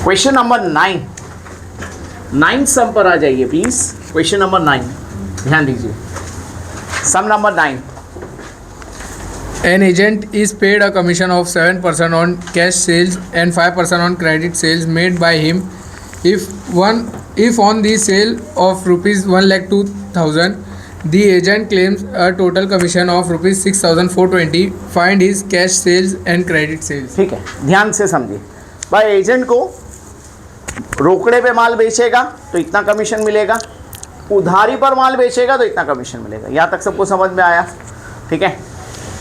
Question number 9 सम पर आ जाइए please. Question number 9 ध्यान दीजिए, सम number 9। An agent is paid a commission of 7% on cash sales and 5% on credit sales made by him. If on the sale of rupees 1,02,000, the agent claims a total commission of rupees 6,420. Find his cash sales and credit sales. ठीक है, ध्यान से समझिए भाई। Agent को रोकड़े पे माल बेचेगा तो इतना कमीशन मिलेगा, उधारी पर माल बेचेगा तो इतना कमीशन मिलेगा। यहाँ तक सबको समझ में आया? ठीक है,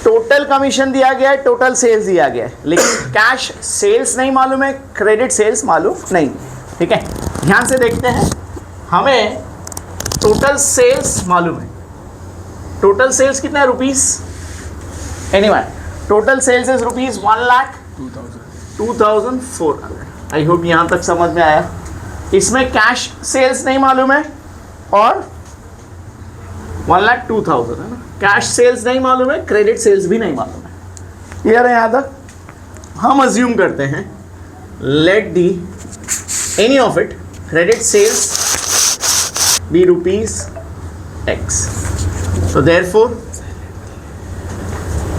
टोटल कमीशन दिया गया है, टोटल सेल्स दिया गया है, लेकिन कैश सेल्स नहीं मालूम है, क्रेडिट सेल्स मालूम नहीं। ठीक है, ध्यान से देखते हैं। हमें टोटल सेल्स मालूम है। टोटल सेल्स कितना है? Rupees. Anyway, total sales is rupees 1,02,400। I hope यहाँ तक समझ में आया। इसमें कैश सेल्स नहीं मालूम है और 1,02,000 है ना। कैश सेल्स नहीं मालूम है, क्रेडिट सेल्स भी नहीं मालूम है। क्लियर है यहाँ तक? हम अज्यूम करते हैं let the any of it credit sales be rupees x. तो देयरफॉर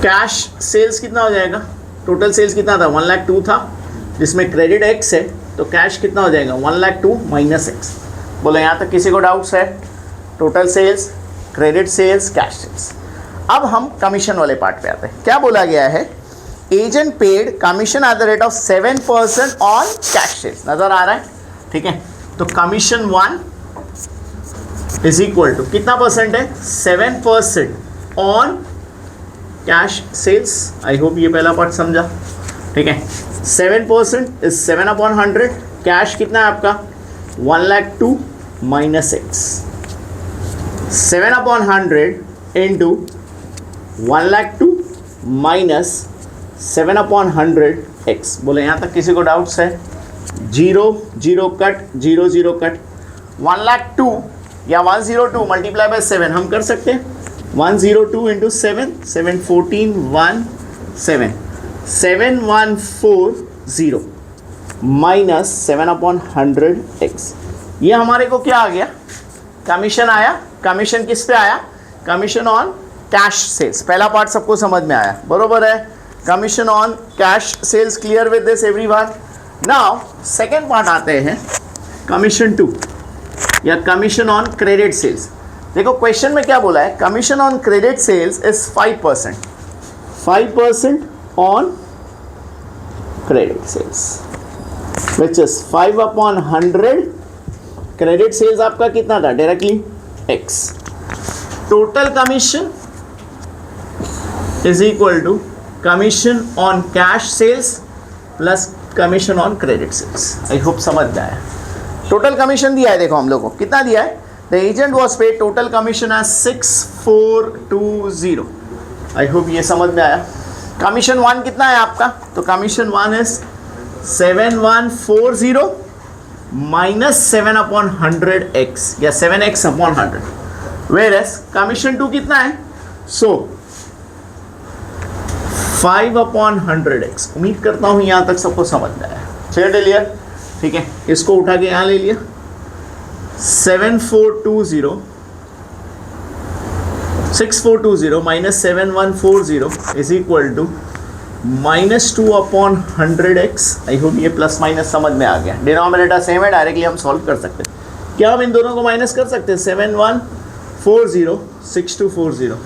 कैश सेल्स कितना हो जाएगा? टोटल सेल्स कितना था? 1,02,000 था, जिसमें क्रेडिट एक्स है, तो कैश कितना हो जाएगा? 1,02,000 माइनस एक्स। बोलो यहाँ तक किसी को डाउट्स है? Total sales, credit sales, cash sales. अब हम कमीशन वाले पार्ट पे आते हैं। क्या बोला गया है? Agent paid commission at the rate of 7% on cash sales. नजर आ रहा है? ठीक है, तो कमीशन 1 इज इक्वल टू कितना परसेंट है? 7% on cash sales. I hope ये पहला पार्ट समझा। ठीक है, 7% इज 7/100। कैश कितना है आपका? 1,02,000 minus x. 7/100 into 1,02,000 minus 7/100 x. बोले यहाँ तक किसी को डाउट्स है? 0 0 कट, 0 0 कट। 1,02,000 या 102 मल्टीप्लाई बाय 7 हम कर सकते हैं। 102 इंटू 7, 7 14 1 7 7,140 माइनस 7/100 एक्स। ये हमारे को क्या आ गया? कमीशन आया। कमीशन किस पे आया? Commission on cash sales. पहला पार्ट सबको समझ में आया, बरोबर है? Commission on cash sales. Clear with this everyone? Now second part आते हैं, कमीशन 2 या कमीशन ऑन क्रेडिट सेल्स। देखो क्वेश्चन में क्या बोला है? Commission on credit sales is 5%। 5% on credit sales which is 5/100। Credit sales आपका कितना था? Directly x. Total commission is equal to commission on cash sales plus commission on credit sales. I hope समझ में आया। टोटल कमीशन दिया है, देखो हम लोग को कितना दिया है? The agent was paid total commission है 6,420। आई होप ये समझ में आया। कमीशन 1 कितना है आपका? तो कमीशन 1 इज 7,140 माइनस 7/100 एक्स या 7x/100। वेयर एज कमीशन 2 कितना है? सो 5/100 एक्स। उम्मीद करता हूँ यहाँ तक सबको समझ में आया। क्लियर? ठीक है, इसको उठा के यहाँ ले लिया। 6,420 माइनस 7,140 इज इक्वल टू -2/100 एक्स। आई होप ये प्लस माइनस समझ में आ गया। डिनोमिनेटर सेम है, डायरेक्टली हम सॉल्व कर सकते हैं। क्या हम इन दोनों को माइनस कर सकते हैं? 7,140 6,240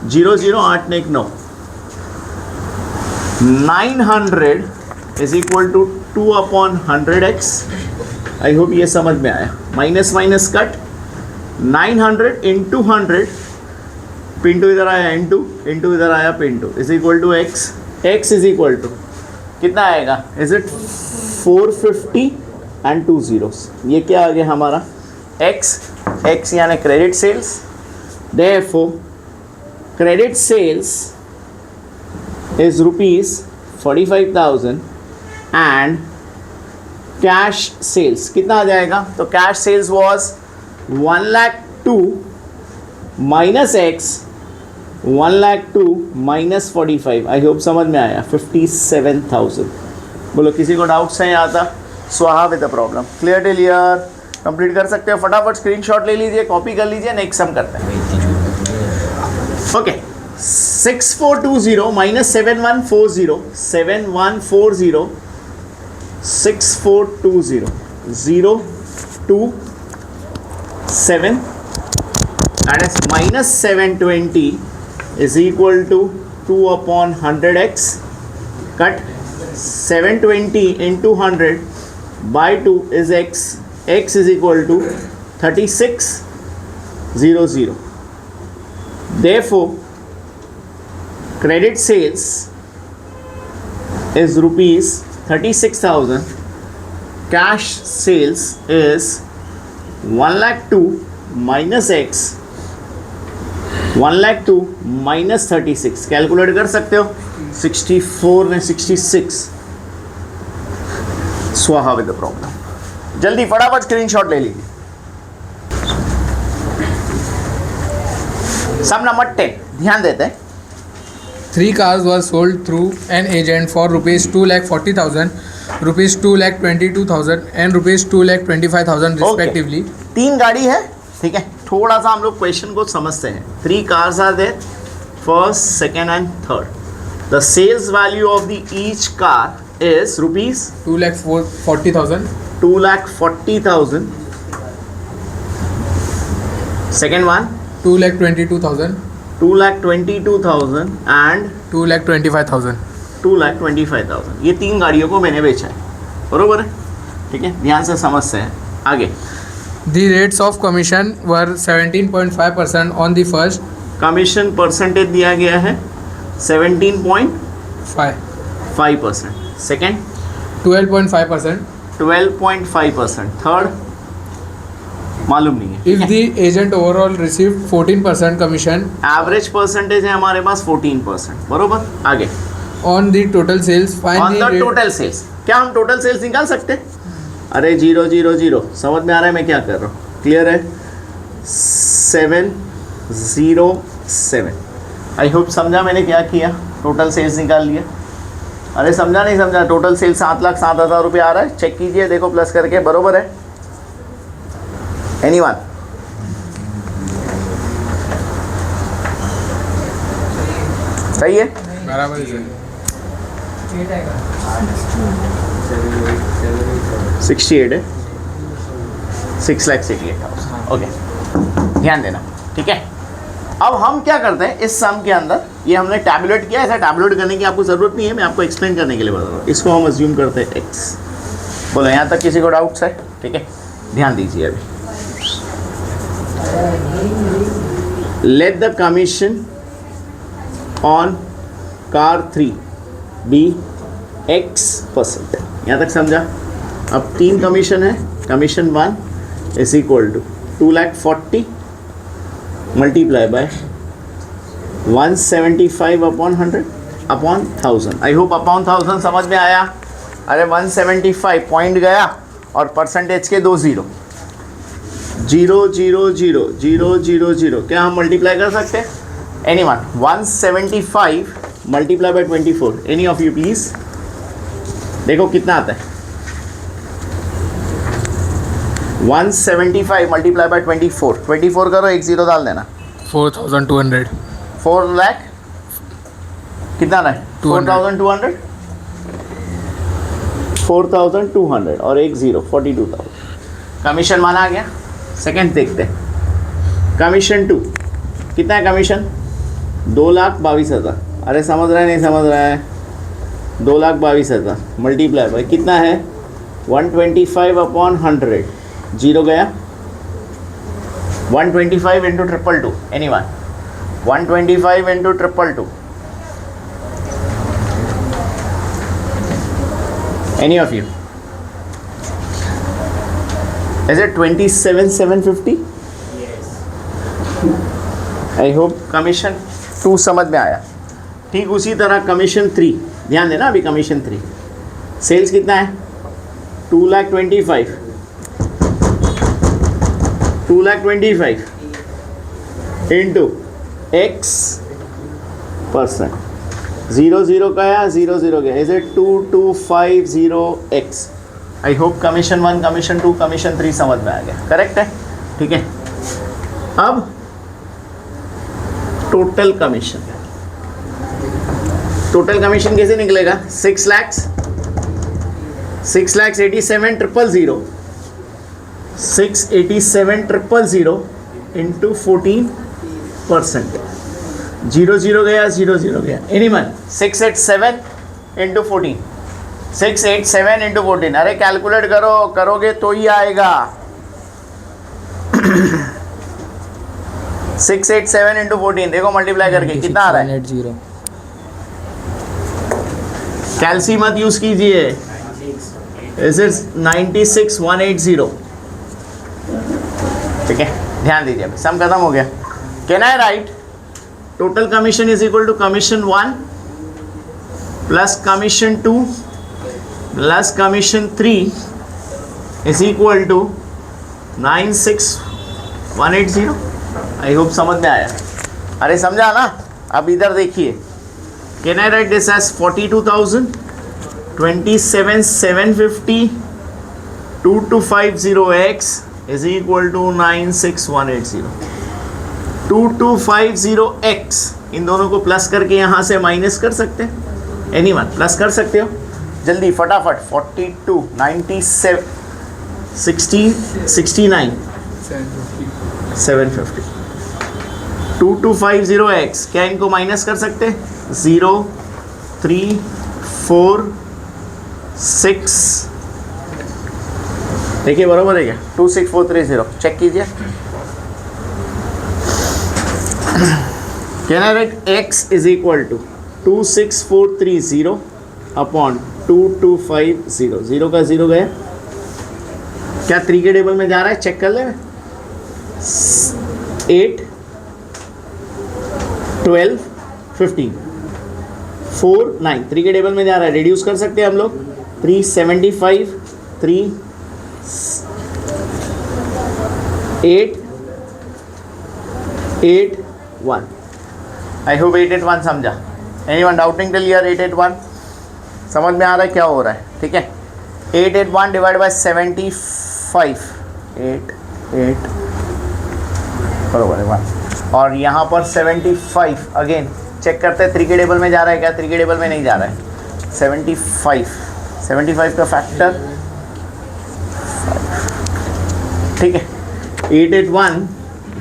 0 0 8 1 9 900 इज इक्वल टू 2/100 एक्स। आई होप ये समझ में आया। माइनस माइनस कट, 900 इंटू 100, पिंटू इधर आया इंटू, इंटू इधर आया पिंटू, is equal to x. X is equal to कितना आएगा? Is it 450 and 2 zeros। ये क्या आ गया हमारा? एक्स। एक्स यानी credit sales. Therefore credit sales is rupees 45,000 and cash sales कितना आ जाएगा? तो cash sales was 1,02,000 minus x, 1,02,000 minus 45। I hope समझ में आया। 57,000। बोलो किसी को डाउट्स है यहाँ तक? स्वाहा with the problem. Clear till here? Complete कर सकते हो, फटाफट स्क्रीनशॉट ले लीजिए, कॉपी कर लीजिए, नेक्स्ट सम करते हैं। Okay 6420 minus 7140 7140 6420 0 2 7 and as minus 720 is equal to 2 upon 100x. Cut 720 into 100 by 2 is x. X is equal to 3600. Therefore, credit sales is rupees 36,000. Cash sales is 1,02,000 minus x 1,02,000 minus 36. Calculate कर सकते हो, 64 ने 66। स्वाहा with the problem. जल्दी फटाफट screenshot ले लीजिए। सम number 10 ध्यान देते हैं। 3 cars were sold through an agent for rupees 2,40,000, rupees 2,22,000 and rupees 2,25,000 respectively. तीन गाड़ी है, ठीक है। थोड़ा सा हम लोग क्वेश्चन को समझते हैं। 3 cars are there, first, second and third. The sales value of the each car is rupees 2,40,000, 2,40,000. Second one 2,22,000 2,22,000 and 2,25,000. 2,25,000। ये तीन गाड़ियों को मैंने बेचा है, बरोबर है, ठीक है। ध्यान से समझते हैं आगे। The rates of commission were 17.5% on the first, commission percentage दिया गया है 17.5%। सेकेंड 12.5%. 12.5%। थर्ड मालूम नहीं है। If the agent overall received 14% commission average percentage है हमारे पास 14%, बरोबर। आगे on the total sales, find on the the rate. Total sales. क्या हम टोटल सेल्स निकाल सकते हैं? अरे 0 0 0 समझ में आ रहा है मैं क्या कर रहा हूँ? क्लियर है? 707। आई होप समझा मैंने क्या किया, टोटल सेल्स निकाल लिया। अरे समझा नहीं समझा? टोटल सेल्स 7,07,000 रुपये आ रहा है, चेक कीजिए, देखो प्लस करके, बरोबर है? एनीवन? सही है? बराबर है। 68 है, 6,88,000। ओके, ध्यान देना, ठीक है। अब हम क्या करते हैं इस सम के अंदर, ये हमने टैबुलेट किया, ऐसा टैबुलेट करने की आपको ज़रूरत नहीं है, मैं आपको एक्सप्लेन करने के लिए बता रहा हूँ। इसको हम अज्यूम करते हैं x। बोलो यहाँ तक किसी को डाउट्स है? ठीक है, ध्यान दीजिए अभी। Let the commission on car 3 be x%। यहाँ तक समझा? अब 3 कमीशन है, commission 1 is equal to 2,40,000 multiply by 175 upon 100 upon 1000। I hope upon 1000 समझ में आया। अरे 175 पॉइंट गया और परसेंटेज के 2 0 0 0 0 0 0 0। क्या हम मल्टीप्लाई कर सकते हैं? Anyone? 175 multiply by 24। Any of you please? देखो कितना आता है। 175 मल्टीप्लाई बाय 24 करो, एक जीरो डाल देना। 4,200. 4 लाख कितना रहा है? 4,200 4,200 और एक जीरो 42,000। कमीशन माना आ गया। सेकंड देखते हैं, कमीशन 2 कितना है? कमीशन 2,22,000। अरे समझ रहा है नहीं समझ रहा है? 2,22,000 मल्टीप्लाई बाय कितना है? 125 अपॉन 100। जीरो गया। 125 into 222। Anyone? 125 into 222। Any of you? Is it 27,750? Yes. I hope commission 2 समझ में आया। ठीक उसी तरह कमीशन 3, ध्यान देना अभी। कमीशन 3 सेल्स कितना है? 2,25,000 2,25,000 इंटू x%। 0 0 का या 0 0 गया। Is it 2250x I hope commission 1, commission 2, commission 3 समझ में आ गया, करेक्ट है? ठीक है, अब टोटल कमीशन, टोटल कमीशन कैसे निकलेगा? 6,87,000 687,000 इंटू 14%, 0 गया, 0 गया, एनीवन 687 इंटू 14, 687 इंटू 14, अरे कैलकुलेट करोगे तो ही आएगा। 687 इंटू 14 देखो मल्टीप्लाई करके कितना आ रहा है? कैलसी मत यूज कीजिए, इज इट 96,180। ठीक है, ध्यान दीजिए, सम खत्म हो गया। Can I write total commission is equal to commission 1 plus commission 2 plus commission 3 is equal to 96,180। I hope समझ में आया। अरे समझा ना? अब इधर देखिए, can I write this as 42,000 27,750 2250x is equal to 96,180। 2250x इन दोनों को प्लस करके यहाँ से माइनस कर सकते हैं, एनीवन प्लस कर सकते हो जल्दी फटाफट। 42 97 60 69 750 2250x क्या इनको माइनस कर सकते हैं? 0 3 4 6 देखिए बरोबर है क्या? 26430 चेक कीजिए। Can I write x is equal to 26430 upon 2250, 0 का 0 गया, क्या 3 के टेबल में जा रहा है? चेक कर ले। 8 12 15 4 9 3 के टेबल में जा रहा है, रिड्यूस कर सकते हैं हम लोग। 375 3 8 8 1। आई होप 881 समझा। Anyone doubting till here? 881 समझ में आ रहा है क्या हो रहा है? ठीक है, 881 डिवाइड बाय 75 8 8 बरोबर है 1, और यहाँ पर 75 अगेन चेक करते हैं 3 के टेबल में जा रहा है क्या? 3 के टेबल में नहीं जा रहा है। 75 का फैक्टर 5, ठीक है। 881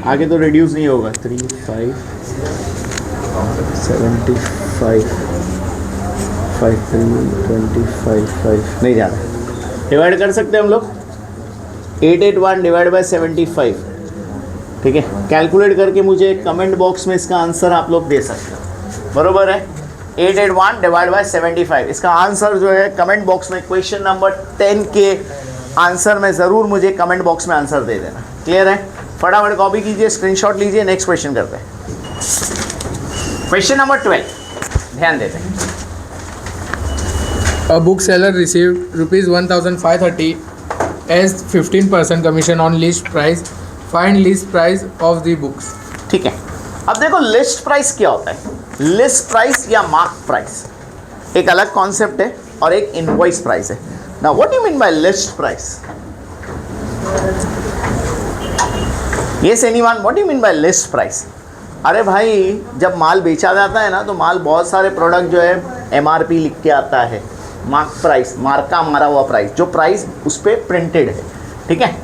आगे तो रिड्यूस नहीं होगा। 3 5 75 5 3 25 5 नहीं जा रहा है, डिवाइड कर सकते हैं हम लोग। 881 डिवाइड बाय 75, ठीक है। कैलकुलेट करके मुझे कमेंट बॉक्स में इसका आंसर आप लोग दे सकते हो, बरोबर है। 881 डिवाइड बाय 75 इसका आंसर जो है कमेंट बॉक्स में क्वेश्चन नंबर 10 के आंसर में ज़रूर मुझे कमेंट बॉक्स में आंसर दे देना। क्लियर है? फटाफट कॉपी कीजिए, स्क्रीनशॉट लीजिए, नेक्स्ट क्वेश्चन करते हैं। क्वेश्चन नंबर 12 ध्यान देते हैं। A bookseller received rupees 1,530 as 15% commission on list price. Find list price of the books. ठीक है, अब देखो लिस्ट प्राइस क्या होता है। लिस्ट प्राइस या मार्क प्राइस एक अलग कॉन्सेप्ट है और एक इनवॉइस प्राइस है। Now what you mean bye list price? Yes anyone, what you mean bye list price? अरे भाई, जब माल बेचा जाता है ना, तो माल बहुत सारे प्रोडक्ट जो है MRP लिख के आता है, मार्क प्राइस, मार्का मारा हुआ प्राइस, जो प्राइस उस पर प्रिंटेड है। ठीक है,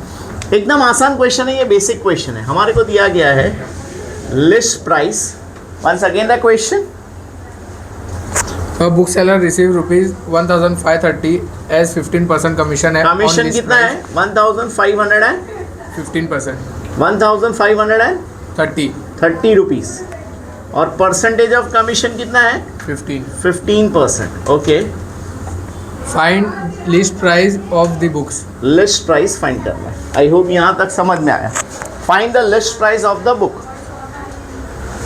एकदम आसान क्वेश्चन है ये, बेसिक क्वेश्चन है। हमारे को दिया गया है list price. Once again the question. A bookseller received rupees 1,530 as 15% commission है। कमीशन कितना है? 1,500 and 15%। 1,530 रुपीज़, और परसेंटेज ऑफ कमीशन कितना है? 15%। Okay, find list price of the books. List price find करना है। आई होप यहाँ तक समझ में आया। Find the list price of the book.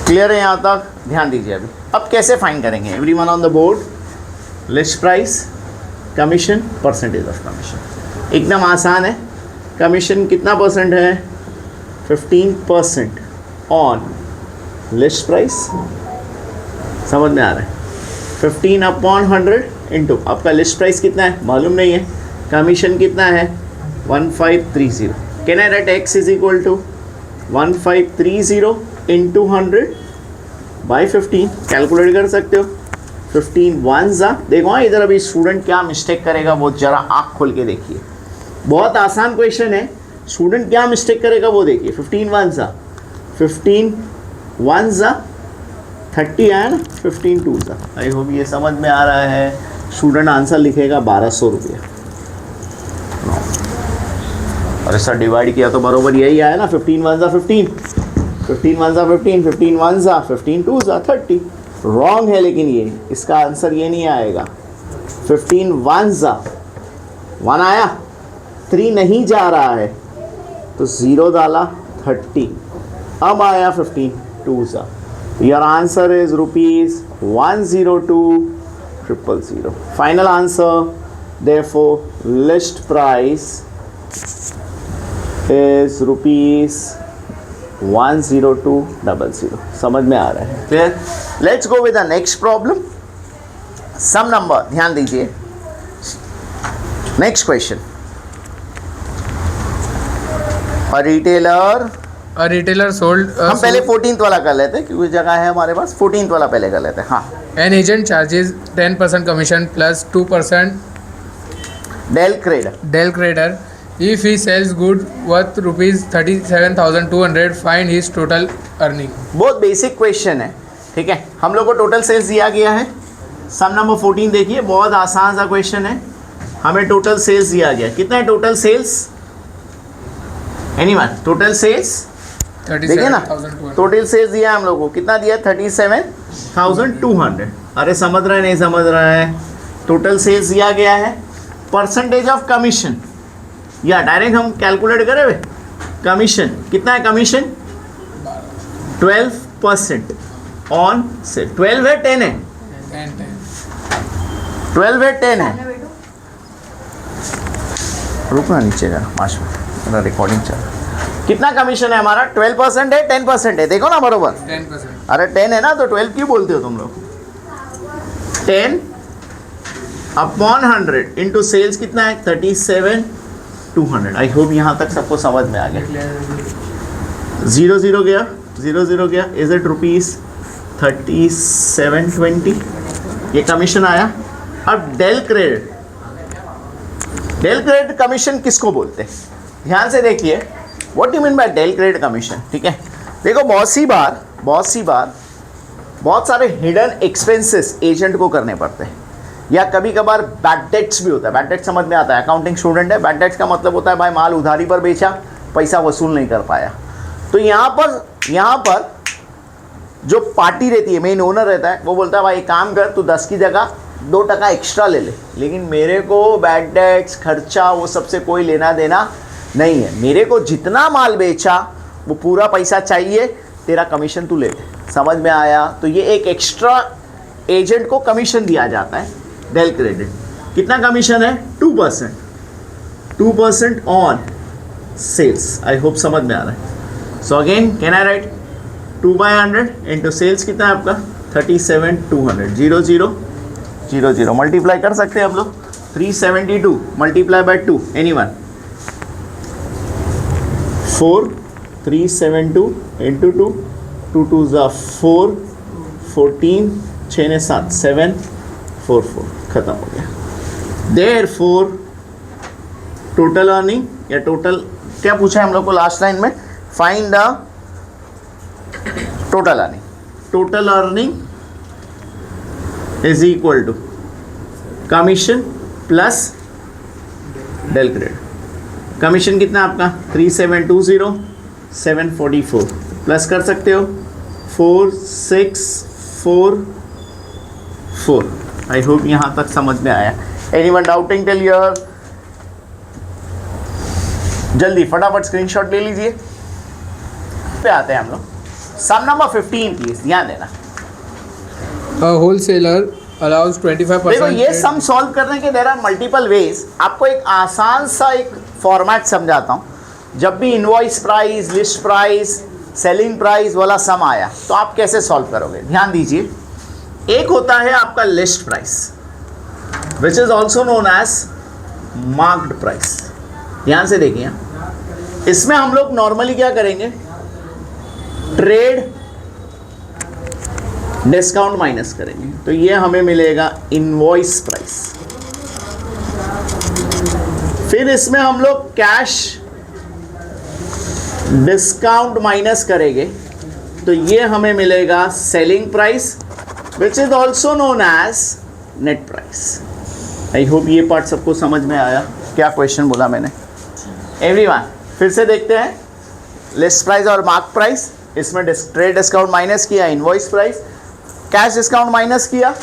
Clear है यहाँ तक? ध्यान दीजिए। अभी अब कैसे फाइंड करेंगे? Everyone on the board. List price, commission, percentage of commission, एकदम आसान है। कमीशन कितना परसेंट है? 15% ऑन लिस्ट प्राइस। समझ में आ रहा है? 15 अपॉन 100 इंटू आपका लिस्ट प्राइस कितना है मालूम नहीं है, कमीशन कितना है 1530. Can I write x is equal to 1530 into 100 by 15. Calculate कर सकते हो. 15 वन ज़ा. देखो हाँ इधर अभी स्टूडेंट क्या मिस्टेक करेगा वो जरा आँख खोल के देखिए. बहुत आसान क्वेश्चन है. स्टूडेंट क्या मिस्टेक करेगा वो देखिए. 15 वन ज़ा 15 वन ज़ा 30 आया ना. 15 टू ज़ा. आई होप ये समझ में आ रहा है. स्टूडेंट आंसर लिखेगा 1200 रुपये. और ऐसा डिवाइड किया तो बरोबर यही आया ना. 15 वन ज़ा 15, 15 वन ज़ा 15, 15 वन ज़ा 15 टू ज़ा 30. रॉन्ग है लेकिन ये इसका आंसर ये नहीं आएगा. 15 वन ज़ा 1 आया, 3 नहीं जा रहा है तो 0 डाला 30. अब आया 15 टू ज़ा. Your answer is ₹102,000. Final answer therefore list price is ₹102,000. समझ में आ रहा है. Clear. Let's go with the next problem. Some number ध्यान दीजिए. Next question. A retailer sold हम पहले 14th वाला कर लेते हैं क्योंकि जगह है हमारे पास. 14th वाला पहले कर लेते हैं. हाँ. an agent charges 10% commission plus 2% del credere if he sells good worth ₹37,200. find his total earning. बहुत बेसिक क्वेश्चन है. ठीक है. हम लोग को टोटल सेल्स दिया गया है. सम नंबर 14 देखिए. बहुत आसान सा क्वेश्चन है. हमें टोटल सेल्स दिया गया. कितना है total sales? Anyone? Total sales देखिए ना. 37,200. टोटल सेल्स दिया है हम लोग को. कितना दिया? 37,200. अरे समझ रहा है नहीं समझ रहा है. टोटल सेल्स दिया गया है. परसेंटेज ऑफ कमीशन या डायरेक्ट हम कैलकुलेट करें. कमीशन कितना है? Commission 12% on sale. 12 है 10 है? 12 है 10 है? रुकना नीचे का माश में मेरा रिकॉर्डिंग चल रहा है. कितना कमीशन है हमारा? 12% है 10% है? देखो ना बरोबर. 10%. अरे 10 है ना तो 12 क्यों बोलते हो तुम लोग? 10 अपॉन 100 इंटू सेल्स कितना है? 37,200. आई होप यहाँ तक सबको समझ में आ गया. 0 0 गया 0 0 गया. Is it ₹3720? ये कमीशन आया. अब डेल क्रेडिट कमीशन किसको बोलते हैं? ध्यान से देखिए. What you mean by del credit commission. ठीक है. देखो बहुत सी बार बहुत सारे हिडन एक्सपेंसेस एजेंट को करने पड़ते हैं या कभी कभार बैड डेट्स भी होता है. बैड डेट समझ में आता है. अकाउंटिंग स्टूडेंट है. बैड डेट्स का मतलब होता है भाई माल उधारी पर बेचा, पैसा वसूल नहीं कर पाया. तो यहाँ पर जो पार्टी रहती है, मेन ओनर रहता है, वो बोलता है भाई काम कर, तू 10 की जगह 2% एक्स्ट्रा ले ले, लेकिन मेरे को बैड डेट्स खर्चा वो सबसे कोई लेना देना नहीं है. मेरे को जितना माल बेचा वो पूरा पैसा चाहिए, तेरा कमीशन तू ले ले. समझ में आया? तो ये एक एक्स्ट्रा एजेंट को कमीशन दिया जाता है. डेल क्रेडिट कितना कमीशन है? 2% ऑन सेल्स. आई होप समझ में आ रहा है. So again can I write 2/100 into sales कितना है आपका? 37,200. 0 0 0 0 मल्टीप्लाई कर सकते हैं हम लोग. 372 मल्टीप्लाई बाय 2. एनीवन? 4 372 इंटू 2 2 2 ज़ा 4 14 6 ने 7 7 4 4 खत्म हो गया. देयरफॉर टोटल अर्निंग या टोटल क्या पूछा है हम लोग को लास्ट लाइन में? Find the total earning. Total earning is equal to commission plus del credit. Commission कितना आपका? 3720 744 प्लस कर सकते हो 4644. आई होप यहाँ तक समझ में आया. Anyone doubting till here? जल्दी फटाफट स्क्रीनशॉट ले लीजिए. पे आते हैं हम लोग. सम नंबर 15 प्लीज ध्यान देना. A wholesaler allows 25%. देखो ये सम सॉल्व करने के देर आर मल्टीपल वेज. आपको एक आसान सा एक फॉर्मेट समझाता हूँ. जब भी invoice price, list price, selling price वाला सम आया तो आप कैसे सॉल्व करोगे? ध्यान दीजिए. एक होता है आपका list price which is also known as marked price. ध्यान से देखिए, इसमें हम लोग नॉर्मली क्या करेंगे, ट्रेड डिस्काउंट माइनस करेंगे, तो ये हमें मिलेगा इनवॉइस प्राइस। फिर इसमें हम लोग कैश डिस्काउंट माइनस करेंगे, तो ये हमें मिलेगा selling price, which is also known as net price. I hope ये पार्ट सबको समझ में आया, क्या क्वेश्चन बोला मैंने एवरीवन। फिर से देखते हैं, लिस्ट प्राइस और मार्क प्राइस, इसमें ट्रेड डिस्काउंट माइनस किया invoice price, cash discount minus किया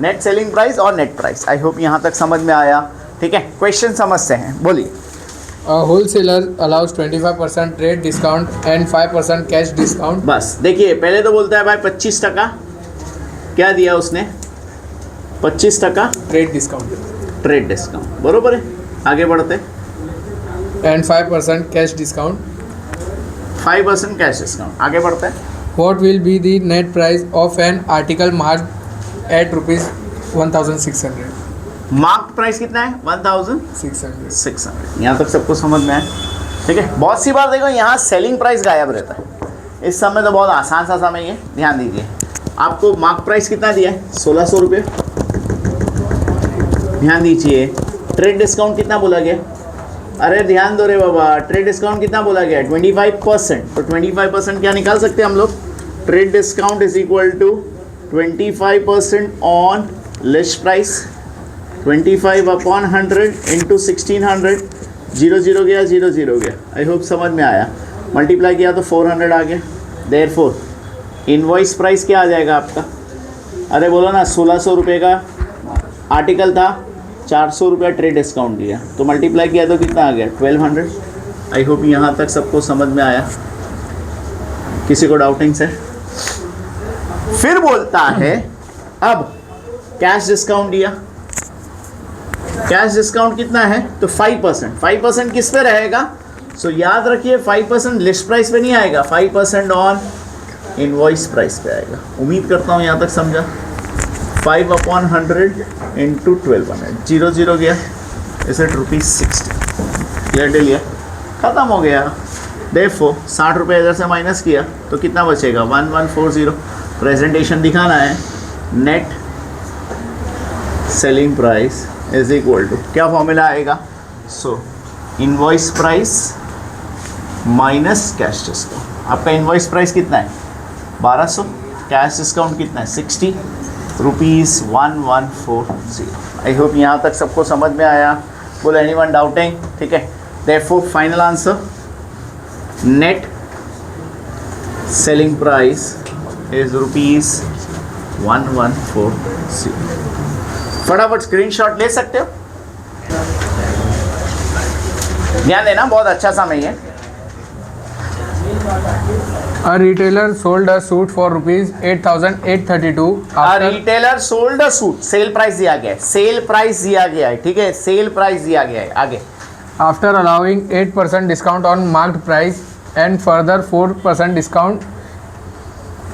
नेट सेलिंग प्राइस और नेट प्राइस। आई होप यहाँ तक समझ में आया, ठीक है। क्वेश्चन समझते हैं, बोलिए। A wholesaler allows 25% trade discount and 5% cash discount. बस देखिए, पहले तो बोलता है भाई 25%, क्या दिया उसने, 25% Trade discount ट्रेड डिस्काउंट, बरोबर है। आगे बढ़ते, and 5% cash discount. 5% cash discount, आगे बढ़ते हैं। What will be the net price of an article marked at rupees 1,600? Mark price कितना है, 1600। 600. यहाँ तक सबको समझ में आया, ठीक है। बहुत सी बार देखो यहाँ सेलिंग प्राइस गायब रहता है, इस समय तो बहुत आसान सा समय है, ध्यान दीजिए। आपको मार्क प्राइस कितना दिया है, 1600 रुपये। ध्यान दीजिए, ट्रेड डिस्काउंट कितना बोला गया, अरे ध्यान दो रे बाबा, ट्रेड डिस्काउंट कितना बोला गया, 25%। तो 25% क्या निकाल सकते हैं हम लोग, trade discount is equal to 25% on list price, 25 upon 100 into 1600, 0 गया, 0 गया। आई होप समझ में आया। मल्टीप्लाई किया तो 400 आ गया। देयरफॉर इनवॉइस प्राइस क्या आ जाएगा आपका, अरे बोलो ना, 1600 रुपये का आर्टिकल था, 400 रुपया ट्रेड डिस्काउंट दिया, तो मल्टीप्लाई किया तो कितना आ गया, 1200। आई होप यहाँ तक सबको समझ में आया, किसी को डाउटिंग्स है। फिर बोलता है अब कैश डिस्काउंट दिया, कैश डिस्काउंट कितना है, तो 5%। 5% किस पे रहेगा, सो याद रखिए 5% लिस्ट प्राइस पे नहीं आएगा, 5% ऑन इनवॉइस प्राइस पे आएगा। उम्मीद करता हूँ यहाँ तक समझा। 5 अपॉन 100 इंटू 1200, 0 गया, इसे ₹60 क्लियर डे लिया, ख़त्म हो गया। देखो 60 रुपये इधर से माइनस किया तो कितना बचेगा, 1140। प्रेजेंटेशन दिखाना है, net selling price is equal to, क्या फॉर्मूला आएगा, so invoice price minus cash discount. आपका इनवॉइस प्राइस कितना है, 1200, कैश डिस्काउंट कितना है, 60 रुपीज़ 1140। आई होप यहाँ तक सबको समझ में आया। बोलो एनीवन डाउटिंग, ठीक है। Therefore final answer, net selling price is ₹1140। फटाफट स्क्रीनशॉट ले सकते हो, ध्यान देना, बहुत अच्छा समय है। A retailer sold a suit for rupees 8,832. Retailer sold a suit, sale price दिया गया है, सेल प्राइस दिया गया है, ठीक है, सेल प्राइस दिया गया है। आगे, After allowing 8% discount on marked price and further 4% discount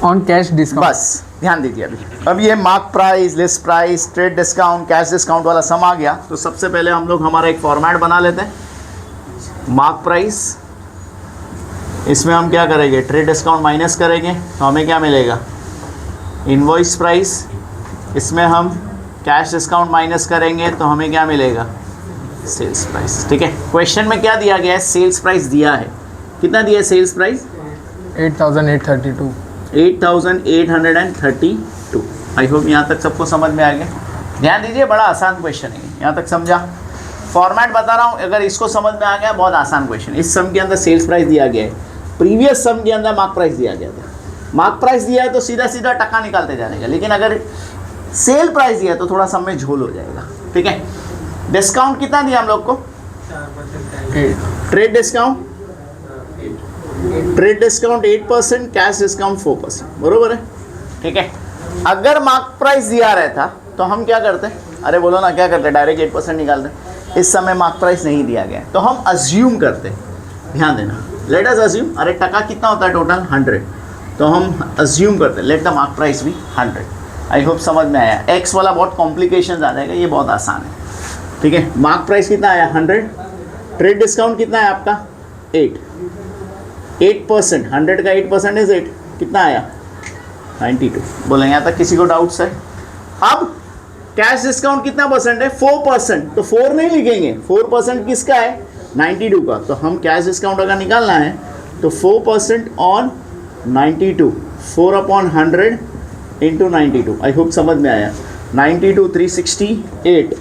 on cash discount. बस ध्यान दीजिए, अब ये mark price, list price, trade discount, cash discount वाला सम आ गया। तो सबसे पहले हम लोग हमारा एक फॉर्मेट बना लेते हैं। मार्क प्राइस, इसमें हम क्या करेंगे, ट्रेड डिस्काउंट माइनस करेंगे तो हमें क्या मिलेगा, इनवॉइस प्राइस। इसमें हम कैश डिस्काउंट माइनस करेंगे तो हमें क्या मिलेगा, सेल्स प्राइस, ठीक है। क्वेश्चन में क्या दिया गया है, सेल्स प्राइस दिया है, कितना दिया है सेल्स प्राइस, 8,832. 8,832। आई होप यहाँ तक सबको समझ में आ गया। ध्यान दीजिए, बड़ा आसान क्वेश्चन है, यहाँ तक समझा। फॉर्मेट बता रहा हूँ, अगर इसको समझ में आ गया, बहुत आसान क्वेश्चन। इस सम के अंदर सेल्स प्राइस दिया गया है, प्रीवियस सम के अंदर मार्क प्राइस दिया गया था। मार्क प्राइस दिया है तो सीधा सीधा टका निकालते जाएगा, लेकिन अगर सेल प्राइस दिया है तो थोड़ा सम में झोल हो जाएगा, ठीक है। डिस्काउंट कितना दिया हम लोग को, ट्रेड डिस्काउंट 8%, कैश डिस्काउंट 4%, बरोबर है, ठीक है। अगर मार्क प्राइस दिया रहता तो हम क्या करते, अरे बोलो ना, क्या करते, डायरेक्ट 8% निकालते। इस समय मार्क प्राइस नहीं दिया गया तो हम अज्यूम करते, ध्यान देना, लेट अस अज्यूम, अरे टका कितना होता है टोटल, 100, तो हम अज्यूम करते, लेट द मार्क प्राइस भी 100। आई होप समझ में आया। एक्स वाला बहुत कॉम्प्लिकेशन आ जाएगा, ये बहुत आसान है। ठीक है, मार्क प्राइस कितना आया 100, ट्रेड डिस्काउंट कितना है आपका 8%, 100 का 8% इज 8, कितना आया 92। बोले यहाँ तक किसी को डाउट्स है? अब कैश डिस्काउंट कितना परसेंट है 4%, तो 4 नहीं लिखेंगे, 4% किसका है 92 का। तो हम कैश डिस्काउंट अगर निकालना है तो 4% ऑन 92, 4/100 इंटू 92। आई होप समझ में आया। 92 368,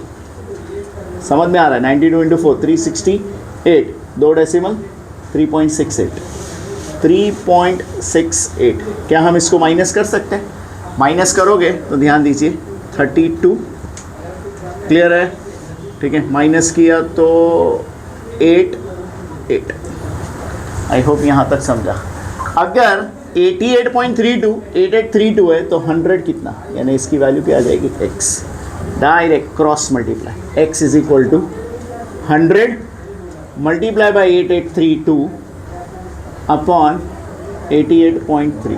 समझ में आ रहा है? 92 इंटू 4 368, 2 डेसिमल 3.68। क्या हम इसको माइनस कर सकते हैं? माइनस करोगे तो ध्यान दीजिए 32, क्लियर है? ठीक है, माइनस किया तो 8। आई होप यहाँ तक समझा। अगर 88.32 है तो 100 कितना, यानी इसकी वैल्यू क्या आ जाएगी x, direct cross multiply, x is equal to 100 multiply by 8832 upon 88.3।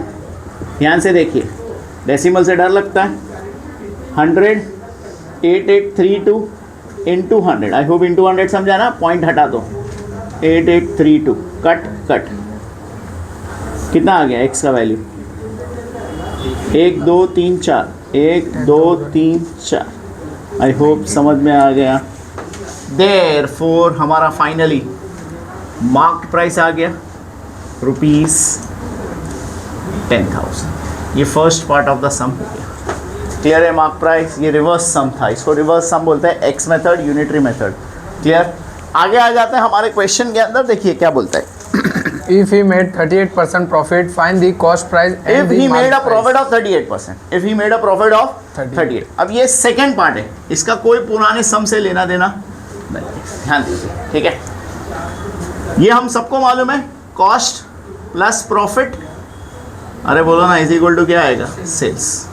ध्यान से देखिए, डेसिमल से डर लगता है। 100 8832 इंटू 100, आई होप इंटू 100 समझा ना, पॉइंट हटा दो, 8832 कट कितना आ गया x का वैल्यू 1 2 3 4, 1 2 3 4। आई होप समझ में आ गया। देयरफॉर हमारा फाइनली मार्क्ड प्राइस आ गया ₹10,000। ये फर्स्ट पार्ट ऑफ द सम हो गया। क्लियर है? मार्क प्राइस, ये रिवर्स सम था, इसको रिवर्स सम बोलते हैं, x method, unitary method. Clear? आगे आ जाते हैं हमारे क्वेश्चन के अंदर। देखिए क्या बोलता है। If he made 38% profit, find the cost price and If the he market made a price. profit of 38%, if he made a profit of 38। अब ये सेकंड पार्ट है, इसका कोई पुराने सम से लेना देना नहीं, ध्यान दीजिए। ठीक है, ये हम सबको मालूम है, कॉस्ट प्लस प्रॉफिट, अरे बोलो ना, इज इक्वल टू क्या आएगा सेल्स।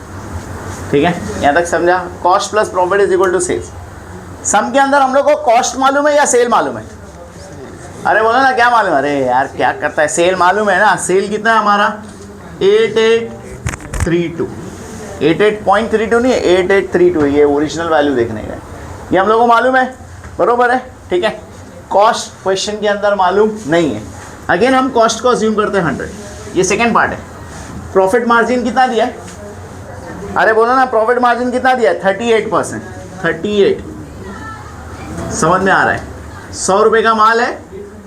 ठीक है, यहाँ तक समझा? Cost plus profit is equal to sales. Sum के अंदर हम लोग को कॉस्ट मालूम है या सेल मालूम है? अरे बोलो ना क्या मालूम है? अरे यार क्या करता है, सेल मालूम है ना। सेल कितना है हमारा 8832, 88.32 नहीं है, 8832। ये ओरिजिनल वैल्यू देखने का, ये हम लोग को मालूम है, बरोबर है? ठीक है, कॉस्ट क्वेश्चन के अंदर मालूम नहीं है। अगेन हम कॉस्ट को अज्यूम करते हैं 100, ये सेकेंड पार्ट है। प्रॉफिट मार्जिन कितना दिया है? अरे बोलो ना, प्रॉफिट मार्जिन कितना दिया है 38%, 38। समझ में आ रहा है? 100 रुपये का माल है,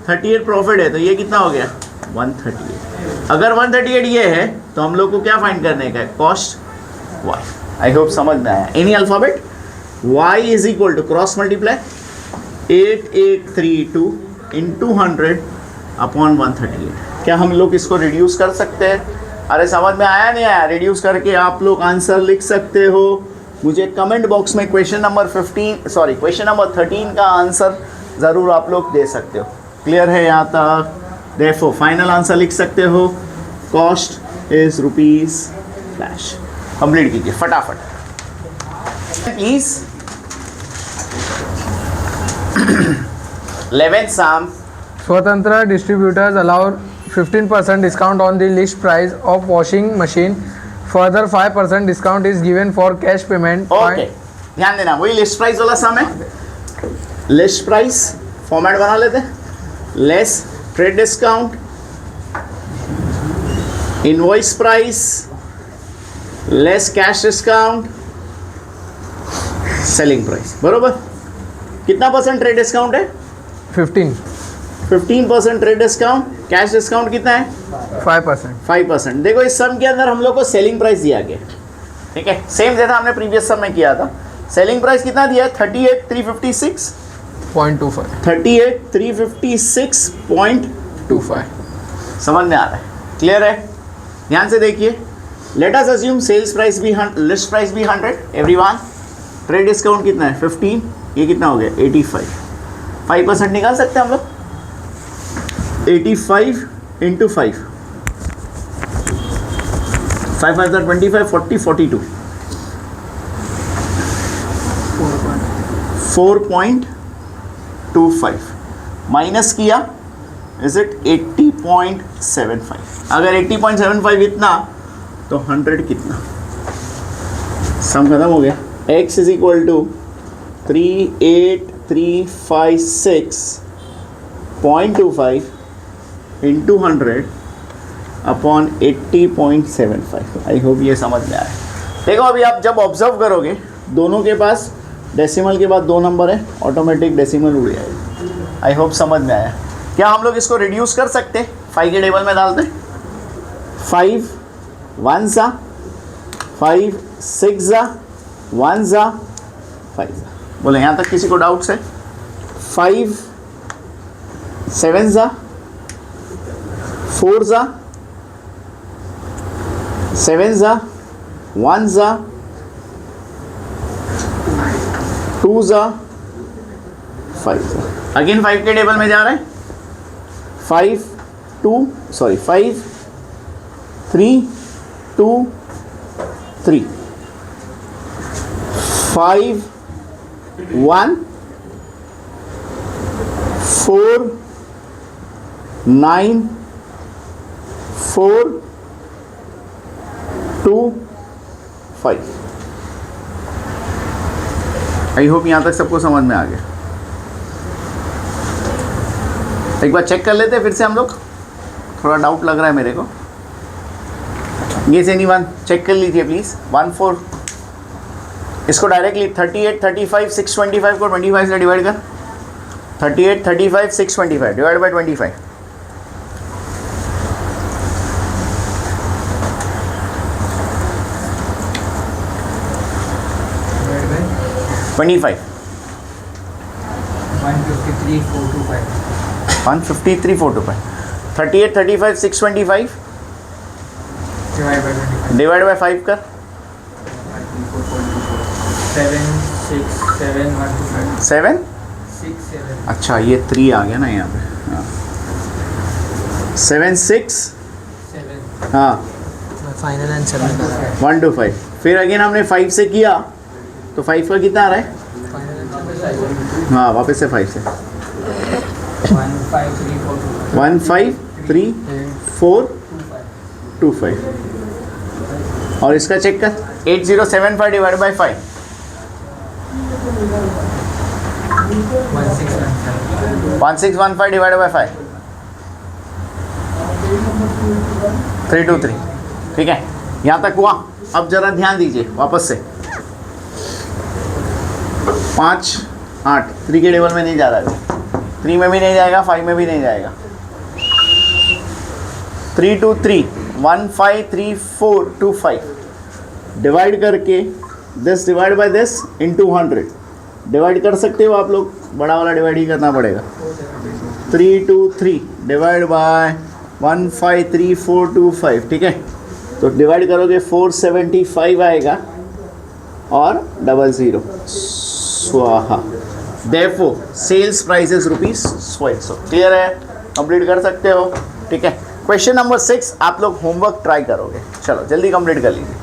38 प्रॉफिट है, तो ये कितना हो गया 138। अगर 138 ये है तो हम लोग को क्या फाइंड करने का है? Cost y। आई होप समझ में आया। Any alphabet, y is equal to cross multiply 8832 into 100 upon 138। क्या हम लोग इसको रिड्यूस कर सकते हैं? अरे समझ में आया नहीं आया? रिड्यूस करके आप लोग आंसर लिख सकते हो। मुझे कमेंट बॉक्स में क्वेश्चन नंबर 13 का आंसर ज़रूर आप लोग दे सकते हो। क्लियर है यहाँ तक? देखो फाइनल आंसर लिख सकते हो, cost is rupees flash. Complete कीजिए फटाफट please. 11th sum, Swatantra distributors allow 15% discount on the list price of washing machine. Further 5% discount is given for cash payment. Okay ध्यान देना, वही लिस्ट प्राइस वाला सम है। लिस्ट प्राइस फॉर्मेट बना लेते हैं, less trade discount, invoice price, less cash discount, selling price. बरोबर? कितना परसेंट ट्रेड डिस्काउंट है? 15% ट्रेड डिस्काउंट, कैश डिस्काउंट कितना है 5%। देखो इस सम के अंदर हम लोग को सेलिंग प्राइस दिया गया, ठीक है, सेम जैसा हमने प्रीवियस सम में किया था। सेलिंग प्राइस कितना दिया है 38,356.25। समझ में आ रहा है? क्लियर है? ध्यान से देखिए। Let us assume sales price भी लिस्ट प्राइस भी 100 एवरीवन। ट्रेड डिस्काउंट कितना है 15, ये कितना हो गया 85। 5% निकाल सकते हैं हम लोग। 85 इंटू 5, 5 5 25, 40 42, 4.25 माइनस किया इज इट 80.75। अगर 80.75 इतना तो 100 कितना? सम खत्म हो गया। x is equal to 3832 356.25 into 100 upon 80.75। I hope ये समझ में आए। देखो अभी आप जब ऑब्जर्व करोगे दोनों के पास डेसिमल के बाद 2 नंबर है, ऑटोमेटिक डेसिमल उड़ जाएगा। आई होप समझ में आया। क्या हम लोग इसको रिड्यूस कर सकते हैं? 5 के टेबल में डालते हैं। 5 1 सा, 5 6 सा, 1 सा, 5 सा। बोले यहाँ तक किसी को डाउट्स है? 5 7 सा, 4 सा, 7 सा, 1 सा, 2 सा, 5 सा। अगेन 5 के टेबल में जा रहे हैं। 5 3 2 3 5 1 4 9 4 2 5। आई होप यहाँ तक सबको समझ में आ गया। एक बार चेक कर लेते हैं फिर से हम लोग, थोड़ा डाउट लग रहा है मेरे को। ये से एनीवन चेक कर लीजिए प्लीज़। 1 4 इसको डायरेक्टली 38 35 625 को 25 से डिवाइड कर। 38 35 625 डिवाइड बाय 25। 25 153 425 38 35 625 डिवाइड बाय 5 कर। 7 अच्छा ये 3 आ गया ना यहाँ पे। हाँ 7 6 हाँ फाइनल आंसर 1 2 5। फिर अगेन हमने 5 से किया तो 5 का कितना आ रहा है? हाँ वापस से 5 से 1 5 3 4 2 5। और इसका चेक कर। 8075 डिवाइड बाय 5 1615 डिवाइड बाय 5 323। ठीक है यहाँ तक हुआ। अब जरा ध्यान दीजिए वापस से। 5 8 3 के टेबल में नहीं जा रहा है। 3 में भी नहीं जाएगा, 5 में भी नहीं जाएगा। 3 2 3 1 5 3 4 2 5 डिवाइड करके this divide by this into 100 divide कर सकते हो आप लोग। बड़ा वाला डिवाइड ही करना पड़ेगा। 3 2 3 डिवाइड बाय 1 5 3 4 2 5। ठीक है तो डिवाइड करोगे 475 आएगा और 00 स्वाहा। Therefore sales price is ₹100। Clear है? कंप्लीट कर सकते हो। ठीक है क्वेश्चन नंबर 6 आप लोग होमवर्क ट्राई करोगे। चलो जल्दी कंप्लीट कर लीजिए।